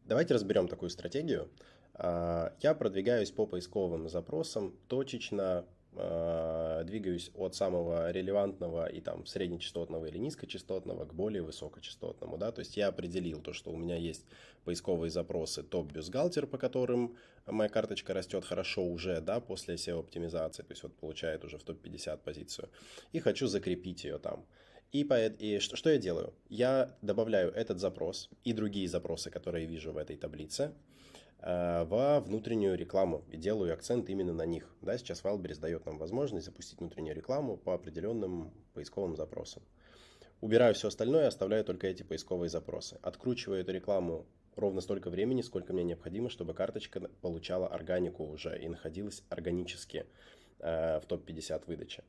Давайте разберем такую стратегию. Я продвигаюсь по поисковым запросам точечно, двигаюсь от самого релевантного и там среднечастотного или низкочастотного к более высокочастотному, да, то есть я определил то, что у меня есть поисковые запросы топ-бюстгальтер, по которым моя карточка растет хорошо уже, да, после SEO-оптимизации, то есть вот получает уже в топ-50 позицию, и хочу закрепить ее там. И что я делаю? Я добавляю этот запрос и другие запросы, которые вижу в этой таблице, во внутреннюю рекламу и делаю акцент именно на них. Да, сейчас Wildberries дает нам возможность запустить внутреннюю рекламу по определенным поисковым запросам. Убираю все остальное, оставляю только эти поисковые запросы. Откручиваю эту рекламу ровно столько времени, сколько мне необходимо, чтобы карточка получала органику уже и находилась органически в топ-50 выдачи.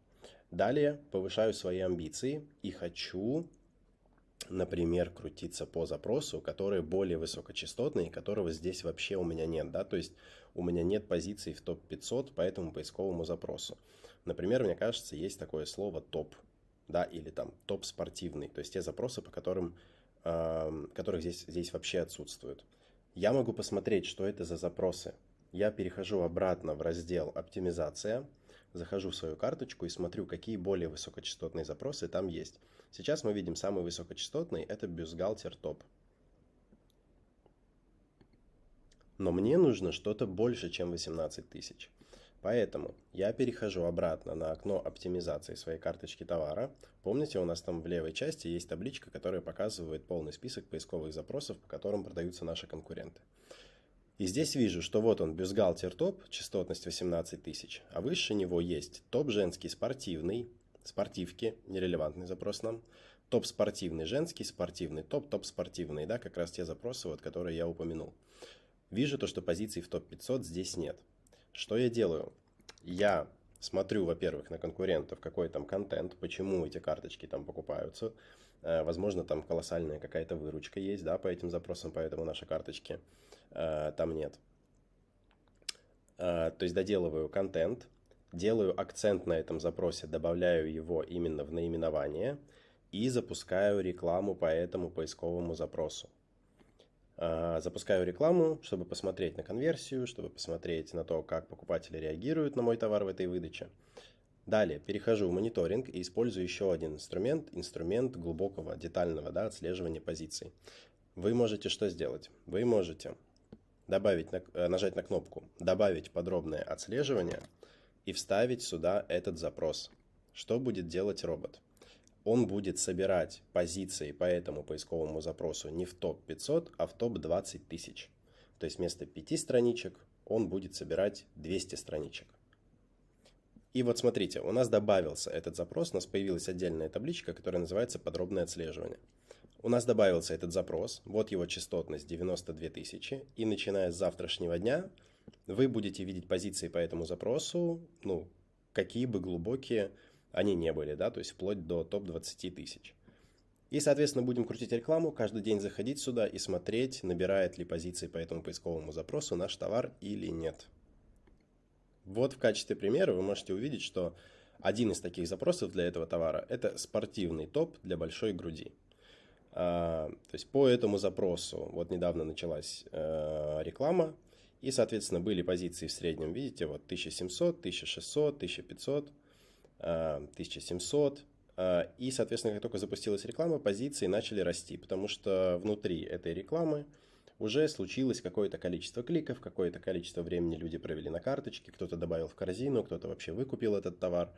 Далее повышаю свои амбиции и хочу, например, крутиться по запросу, который более высокочастотный, которого здесь вообще у меня нет, да, то есть у меня нет позиций в топ-500 по этому поисковому запросу. Например, мне кажется, есть такое слово топ, да, или там топ-спортивный, то есть те запросы, по которых здесь вообще отсутствуют. Я могу посмотреть, что это за запросы. Я перехожу обратно в раздел «Оптимизация», захожу в свою карточку и смотрю, какие более высокочастотные запросы там есть. Сейчас мы видим самый высокочастотный, это бюстгальтер топ. Но мне нужно что-то больше, чем 18 тысяч. Поэтому я перехожу обратно на окно оптимизации своей карточки товара. Помните, у нас там в левой части есть табличка, которая показывает полный список поисковых запросов, по которым продаются наши конкуренты. И здесь вижу, что вот он, бюстгальтер топ, частотность 18 тысяч, а выше него есть топ женский спортивный, спортивки, нерелевантный запрос нам, топ спортивный женский, спортивный топ, топ спортивный, да, как раз те запросы, вот, которые я упомянул. Вижу то, что позиций в топ-500 здесь нет. Что я делаю? Я смотрю, во-первых, на конкурентов, какой там контент, почему эти карточки там покупаются. Возможно, там колоссальная какая-то выручка есть, да, по этим запросам, поэтому наши карточки там нет. То есть доделываю контент, делаю акцент на этом запросе, добавляю его именно в наименование и запускаю рекламу по этому поисковому запросу. Запускаю рекламу, чтобы посмотреть на конверсию, чтобы посмотреть на то, как покупатели реагируют на мой товар в этой выдаче. Далее перехожу в мониторинг и использую еще один инструмент глубокого, детального, да, отслеживания позиций. Вы можете что сделать? Вы можете нажать на кнопку «Добавить подробное отслеживание» и вставить сюда этот запрос. Что будет делать робот? Он будет собирать позиции по этому поисковому запросу не в топ-500, а в топ-20 тысяч. То есть вместо 5 страничек он будет собирать 200 страничек. И вот смотрите, у нас добавился этот запрос, у нас появилась отдельная табличка, которая называется «Подробное отслеживание». У нас добавился этот запрос, вот его частотность 92 тысячи, и начиная с завтрашнего дня вы будете видеть позиции по этому запросу, ну, какие бы глубокие они не были, да, то есть вплоть до топ-20 тысяч. И, соответственно, будем крутить рекламу, каждый день заходить сюда и смотреть, набирает ли позиции по этому поисковому запросу наш товар или нет. Вот в качестве примера вы можете увидеть, что один из таких запросов для этого товара – это спортивный топ для большой груди. То есть по этому запросу вот недавно началась реклама, и, соответственно, были позиции в среднем, видите, вот 1700, 1600, 1500, 1700. И, соответственно, как только запустилась реклама, позиции начали расти, потому что внутри этой рекламы уже случилось какое-то количество кликов, какое-то количество времени люди провели на карточке, кто-то добавил в корзину, кто-то вообще выкупил этот товар.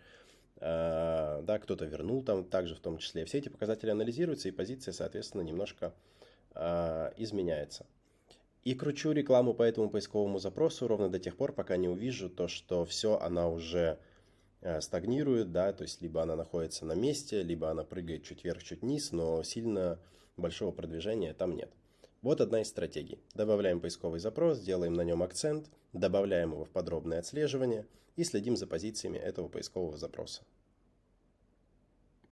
Да, кто-то вернул там также в том числе. Все эти показатели анализируются, и позиция, соответственно, немножко изменяется. И кручу рекламу по этому поисковому запросу ровно до тех пор, пока не увижу то, что все, она уже стагнирует, да, то есть либо она находится на месте, либо она прыгает чуть вверх, чуть вниз, но сильно большого продвижения там нет. Вот одна из стратегий. Добавляем поисковый запрос, делаем на нем акцент, добавляем его в подробное отслеживание и следим за позициями этого поискового запроса.